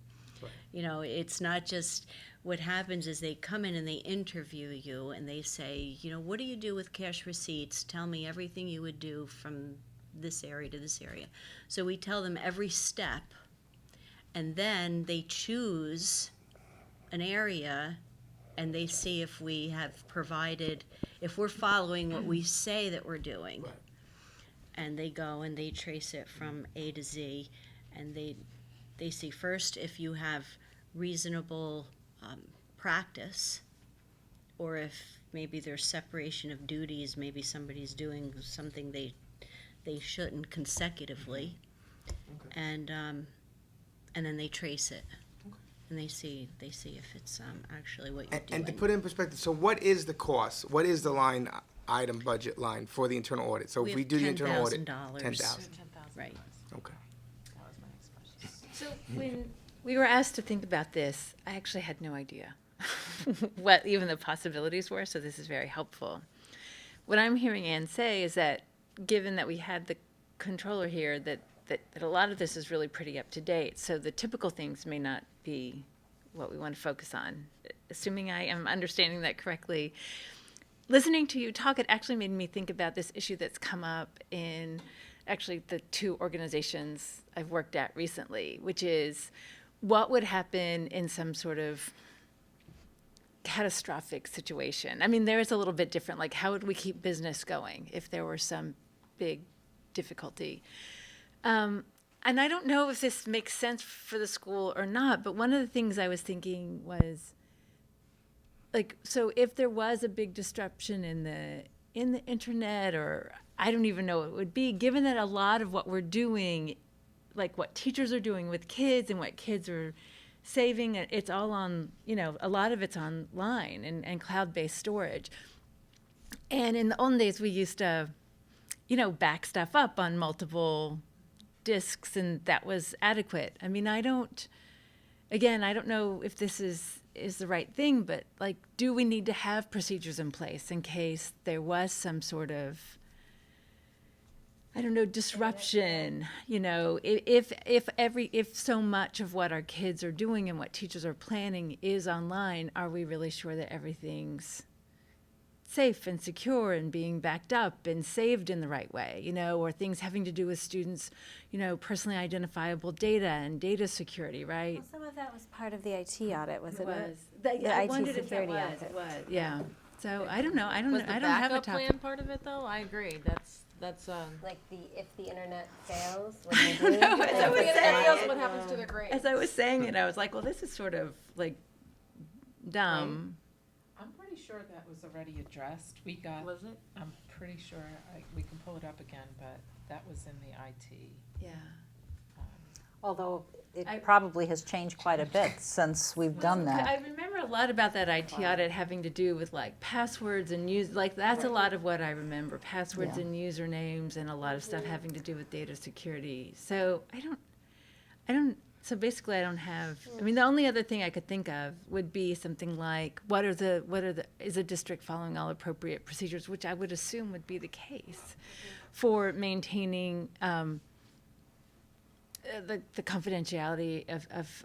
Right. You know, it's not just, what happens is they come in and they interview you and they say, you know, what do you do with cash receipts? Tell me everything you would do from this area to this area. So we tell them every step, and then they choose an area and they see if we have provided, if we're following what we say that we're doing. Right. And they go and they trace it from A to Z, and they see first if you have reasonable practice, or if maybe there's separation of duties, maybe somebody's doing something they shouldn't consecutively, and then they trace it, and they see if it's actually what you're doing. And to put it in perspective, so what is the cost? What is the line item budget line for the internal audit? So if We we have do the internal audit, $10,000. 10,000. Right. Okay. So when we were asked to think about this, I actually had no idea what even the possibilities were, so this is very helpful. What I'm hearing Ann say is that given that we had the controller here, that a lot of this is really pretty up to date, so the typical things may not be what we want to focus on. Assuming I am understanding that correctly, listening to you talk, it actually made me think about this issue that's come up in actually the two organizations I've worked at recently, which is what would happen in some sort of catastrophic situation. I mean, there is a little bit different, like how would we keep business going if there were some big difficulty? And I don't know if this makes sense for the school or not, but one of the things I was thinking was, like, so if there was a big disruption in the internet, or I don't even know what it would be, given that a lot of what we're doing, like what teachers are doing with kids and what kids are saving, it's all on, you know, a lot of it's online and cloud-based storage. And in the olden days, we used to, you know, back stuff up on multiple disks, and that was adequate. I mean, I don't know if this is the right thing, but like, do we need to have procedures in place in case there was some sort of, I don't know, disruption? You know, if so much of what our kids are doing and what teachers are planning is online, are we really sure that everything's safe and secure and being backed up and saved in the right way, you know, or things having to do with students, you know, personally identifiable data and data security, right? Well, some of that was part of the IT audit, wasn't it? The IT wondered if that security was. audit. It was, yeah. So I don't know. I don't Was know. the I don't have a backup top. plan part of it though? I agree. That's Like if the internet fails, what do you do? know, as I was saying- what happens to their grades. As I was saying it, I was like, well, this is sort of like dumb. I'm pretty sure that was already addressed. We got, Was it? I'm pretty sure, we can pull it up again, but that was in the IT. Yeah. Although it I- probably has changed quite a bit since we've done that. I remember a lot about that IT audit having to do with like passwords and like that's a lot of what I remember, passwords Yeah. and usernames, and a lot of stuff having to do with data security. So so basically I don't have, I mean, the only other thing I could think of would be something like, is a district following all appropriate procedures, which I would assume would be the case for maintaining, the confidentiality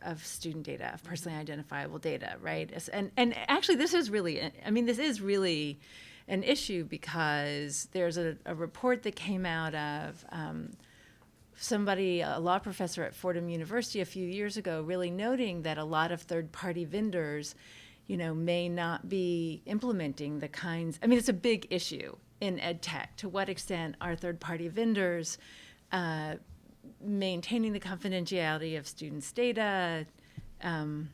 of student data, of personally identifiable data, right? And actually, this is really an issue, because there's a report that came out of a law professor at Fordham University a few years ago, really noting that a lot of third-party vendors, you know, may not be implementing the kinds. I mean, it's a big issue in ed tech. To what extent are third-party vendors maintaining the confidentiality of students' data? To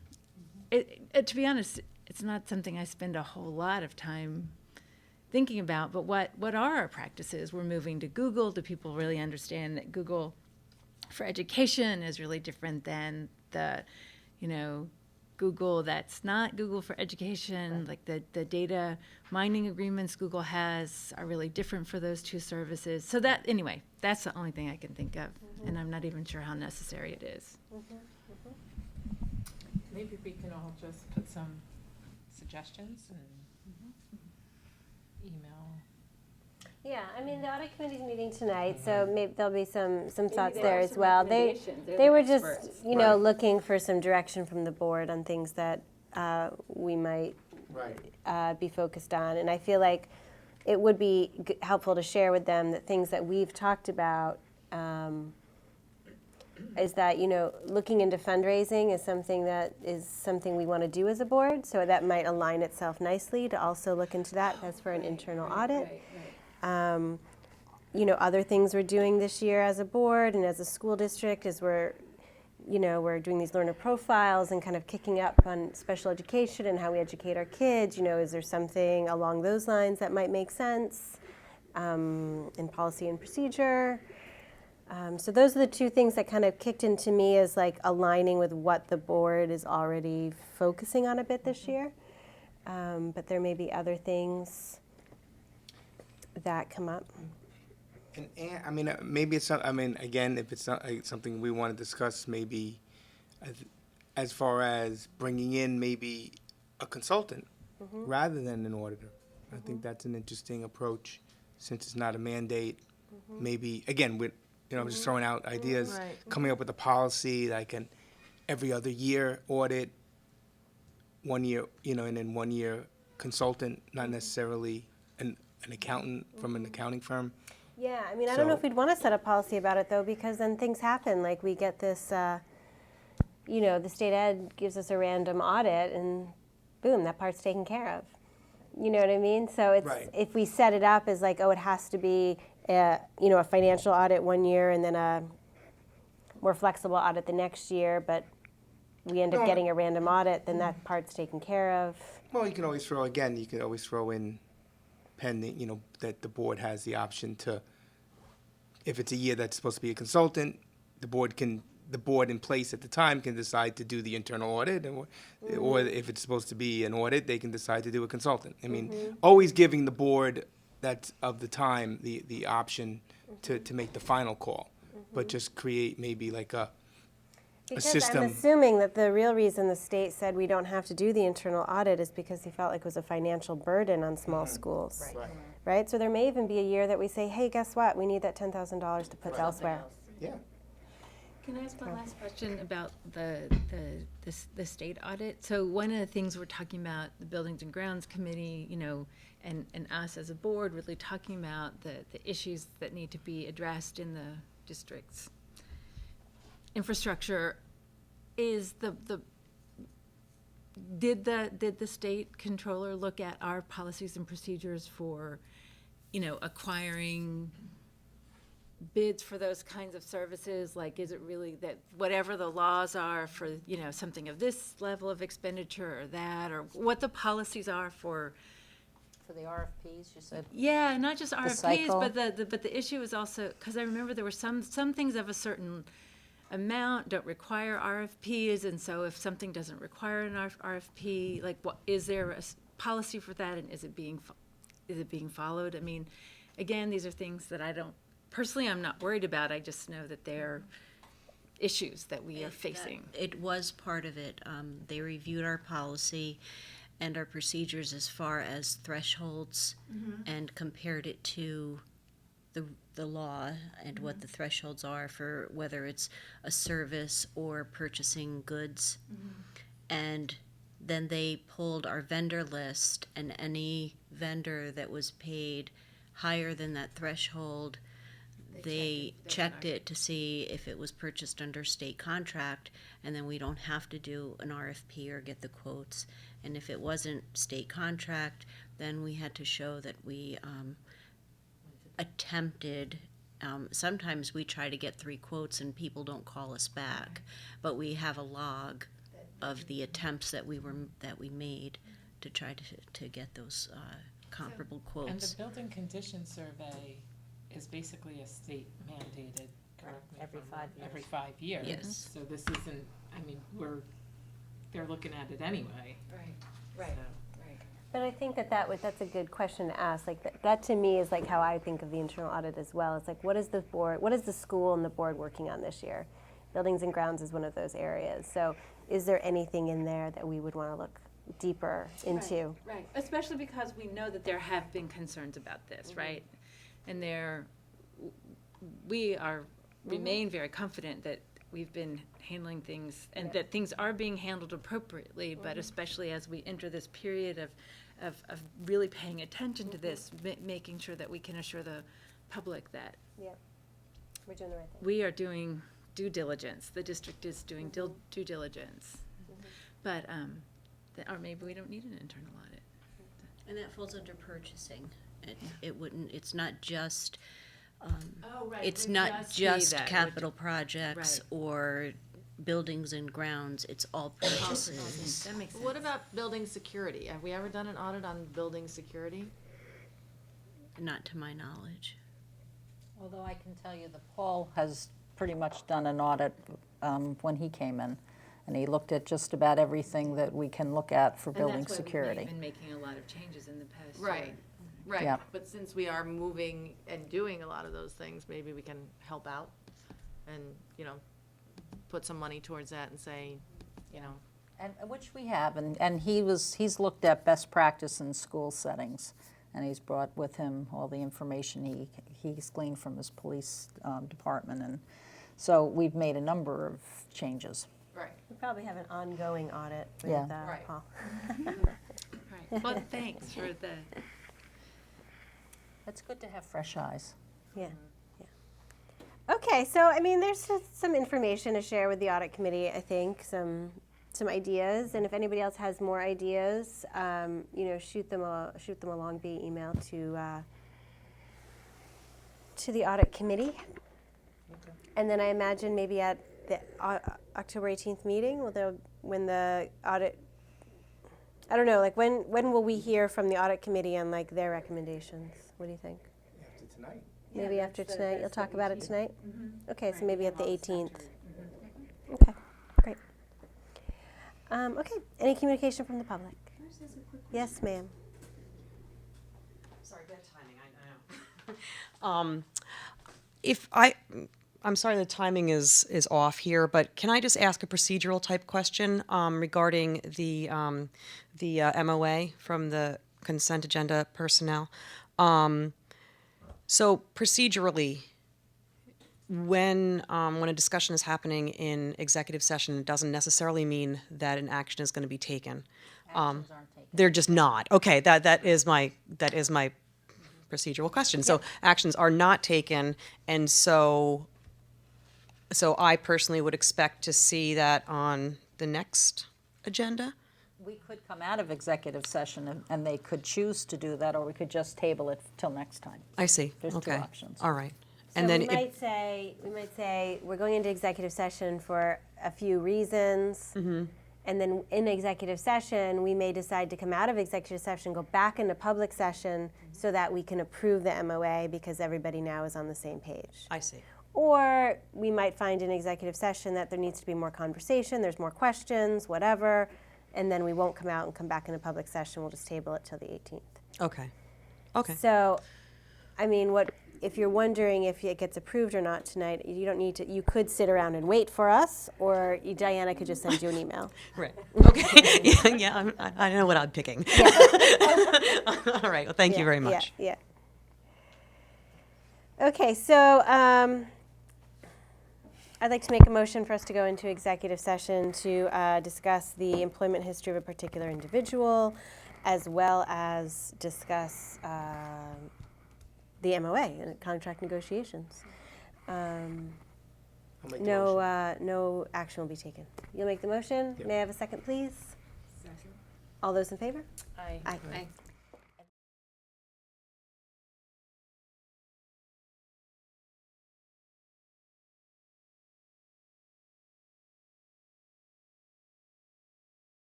be honest, it's not something I spend a whole lot of time thinking about, but what are our practices? We're moving to Google. Do people really understand that Google for education is really different than the, you know, Google that's not Google for education. Like the data mining agreements Google has are really different for those two services. So that, anyway, that's the only thing I can think of. And I'm not even sure how necessary it is. Maybe we can all just put some suggestions and email. Yeah, I mean, the audit committee's meeting tonight, so maybe there'll be some thoughts there as well. They were just, you know, looking for some direction from the board on things that we might Right. be focused on. And I feel like it would be helpful to share with them that things that we've talked about is that, you know, looking into fundraising is something we want to do as a board. So that might align itself nicely to also look into that as for an internal audit. You know, other things we're doing this year as a board and as a school district is we're doing these learner profiles and kind of kicking up on special education and how we educate our kids. You know, is there something along those lines that might make sense in policy and procedure? So those are the two things that kind of kicked into me as like aligning with what the board is already focusing on a bit this year. But there may be other things that come up. And I mean, maybe it's not, I mean, again, if it's not something we want to discuss, maybe as far as bringing in maybe a consultant rather than an auditor. I think that's an interesting approach since it's not a mandate. Maybe, again, with, you know, I'm just throwing out ideas, coming up with a policy like an every other year audit, 1 year, you know, and then 1 year consultant, not necessarily an accountant from an accounting firm. Yeah, I mean, I don't know So- if we'd want to set a policy about it, though, because then things happen. Like, we get this, you know, the state ed gives us a random audit, and boom, that part's taken care of. You know what I mean? So it's Right. if we set it up as like, oh, it has to be, you know, a financial audit 1 year and then a more flexible audit the next year, but we end up No. getting a random audit, then that part's taken care of. Well, you can always throw in pending, you know, that the board has the option to, if it's a year that's supposed to be a consultant, the board in place at the time can decide to do the internal audit, or if it's supposed to be an audit, they can decide to do a consultant. I mean, always giving the board that's of the time the option to make the final call, but just create maybe like a Because system. I'm assuming that the real reason the state said we don't have to do the internal audit is because he felt like it was a financial burden on small schools. Right. Right? So there may even be a year that we say, hey, guess what? We need that $10,000 to put elsewhere. Yeah. Can I ask one last question about the state audit? So one of the things we're talking about, the Buildings and Grounds Committee, you know, and us as a board really talking about the issues that need to be addressed in the district's infrastructure is did the state controller look at our policies and procedures for, you know, acquiring bids for those kinds of services? Like, is it really that whatever the laws are for, you know, something of this level of expenditure or that, or what the policies are for? For the RFPs, you said? Yeah, not just RFPs, cycle. but the issue is also, because I remember there were some things of a certain amount don't require RFPs, and so if something doesn't require an RFP, like, what is there a policy for that, and is it being followed? I mean, again, these are things that I'm not worried about. I just know that they're issues that we are facing. It was part of it. They reviewed our policy and our procedures as far as thresholds and compared it to the law and what the thresholds are for whether it's a service or purchasing goods. And then they pulled our vendor list, and any vendor that was paid higher than that threshold, they checked it to see if it was purchased under state contract, and then we don't have to do an RFP or get the quotes. And if it wasn't state contract, then we had to show that we attempted. Sometimes we try to get 3 quotes and people don't call us back, but we have a log of the attempts that we made to try to get those comparable And the quotes. building condition survey is basically a state mandated correct me if Every I'm 5 wrong, years. every 5 years. Yes. So this isn't, I mean, they're looking at it anyway. Right, So- right. But I think that's a good question to ask. Like that to me is like how I think of the internal audit as well. It's like what is the school and the board working on this year? Buildings and grounds is one of those areas. So is there anything in there that we would want to look deeper into? Right, especially because we know that there have been concerns about this, right? And we remain very confident that we've been handling things and that things are being handled appropriately, but especially as we enter this period of really paying attention to this, making sure that we can assure the public that Yeah, we're doing the right thing. we are doing due diligence, the district is doing due diligence. But, or maybe we don't need an internal audit. And that falls under purchasing. It wouldn't, it's not just, Oh, right. it's not just capital projects Right. or buildings and grounds, it's all purchases. That makes sense. What about building security? Have we ever done an audit on building security? Not to my knowledge. Although I can tell you that Paul has pretty much done an audit when he came in, and he looked at just about everything that we can look at for building security. And that's why we've been making a lot of changes in the past year. Right, right. Yeah. But since we are moving and doing a lot of those things, maybe we can help out and, put some money towards that and say, And which we have, and he's looked at best practice in school settings, and he's brought with him all the information he's gleaned from his police department, and so we've made a number of changes. right. We probably have an ongoing audit with Yeah. Right. Paul. Right. Well, thanks for the, It's good to have fresh eyes. Yeah. Okay, so I mean, there's just some information to share with the audit committee. I think some ideas, and if anybody else has more ideas, shoot them along via email to the audit committee. And then I imagine maybe at the October 18th meeting, when the audit, I don't know, like when will we hear from the audit committee on like their recommendations? What do you think? After tonight. Maybe after tonight, you'll talk about it tonight? Okay, so maybe at the 18th. Mm-hmm. Okay, great. Okay, any communication from the public? Yes, ma'am. Sorry, bad timing, I'm sorry the timing is off here, but can I just ask a procedural type question regarding the MOA from the consent agenda personnel? So procedurally, when a discussion is happening in executive session, it doesn't necessarily mean that an action is going to be taken. Actions aren't taken. They're just not. Okay, that is my procedural question. So actions are not taken, and so I personally would expect to see that on the next agenda. We could come out of executive session and they could choose to do that, or we could just table it till next time. I see. There's two Okay. options. All right. So And then we might say we're going into executive session for a few reasons. And then in executive session, we may decide to come out of executive session, go back into public session so that we can approve the MOA because everybody now is on the same page. I see. Or we might find in executive session that there needs to be more conversation, there's more questions, whatever, and then we won't come out and come back into public session, we'll just table it till the 18th. Okay. Okay. So, I mean, if you're wondering if it gets approved or not tonight, you don't need to, you could sit around and wait for us, or Diana could just send you an email. Right. Okay. yeah. I know what I'm picking. All right. Well, thank you very much. Yeah. Okay, so I'd like to make a motion for us to go into executive session to discuss the employment history of a particular individual, as well as discuss the MOA and contract negotiations. I'll make the motion. No action will be taken. You'll make the motion? Yep. May I have a second, please? All those in favor? Aye. Aye.